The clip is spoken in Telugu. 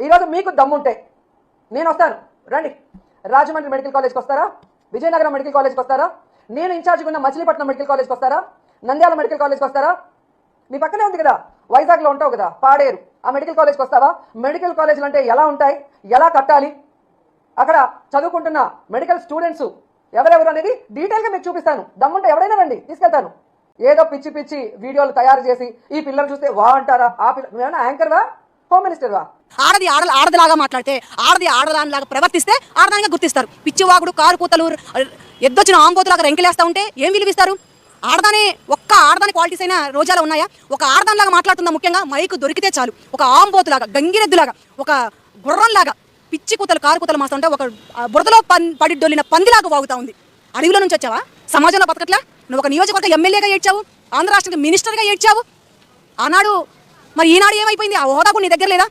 ఈరోజు మీకు దమ్ముంటే నేను వస్తాను, రండి. రాజమండ్రి మెడికల్ కాలేజ్కి వస్తారా? విజయనగరం మెడికల్ కాలేజ్కి వస్తారా? నేను ఇన్ఛార్జ్గా ఉన్న మచిలీపట్నం మెడికల్ కాలేజ్కి వస్తారా? నంద్యాల మెడికల్ కాలేజ్కి వస్తారా? మీ పక్కనే ఉంది కదా, వైజాగ్లో ఉంటావు కదా, పాడేరు. ఆ మెడికల్ కాలేజ్కి వస్తావా? మెడికల్ కాలేజీలు అంటే ఎలా ఉంటాయి, ఎలా కట్టాలి, అక్కడ చదువుకుంటున్న మెడికల్ స్టూడెంట్స్ ఎవరెవరు అనేది డీటెయిల్గా మీకు చూపిస్తాను. దమ్ముంటే ఎవరైనా రండి, తీసుకెళ్తాను. ఏదో పిచ్చి పిచ్చి వీడియోలు తయారు చేసి ఈ పిల్లలు చూస్తే వా అంటారా? ఆ పిల్ల ఏమైనా యాంకర్వా, హోమ్ మినిస్టర్వా? ఆడది ఆడదిలాగా మాట్లాడితే, ఆడది ఆడదానిలాగా ప్రవర్తిస్తే ఆడదానిగా గుర్తిస్తారు. పిచ్చివాగుడు, కారు కూతలు, ఎద్దొచ్చిన ఆంబోతులాగా రెంకిలేస్తా ఉంటే ఏం విలువిస్తారు? ఆడదాని ఒక్క ఆడదాని క్వాలిటీస్ అయినా రోజాలో ఉన్నాయా? ఒక ఆడదానిలాగా మాట్లాడుతుందా? ముఖ్యంగా మైకు దొరికితే చాలు ఒక ఆంబోతులాగా, గంగిరెద్దులాగా, ఒక గుర్రంలాగా పిచ్చి కూతలు, కారు కూతలు మాస్తుంటే ఒక బురదలో పడి డొల్లిన పందిలాగా వాగుతా ఉంది. అడవిలో నుంచి వచ్చావా? సమాజంలో బతకట్లా? నువ్వు ఒక నియోజకవర్గ ఎమ్మెల్యేగా ఏడ్చావు, ఆంధ్ర రాష్ట్రానికి మినిస్టర్గా ఏడ్చావు. ఆనాడు మరి ఈనాడు ఏమైపోయింది? ఆ హోదా కూడా నీ దగ్గర లేదా?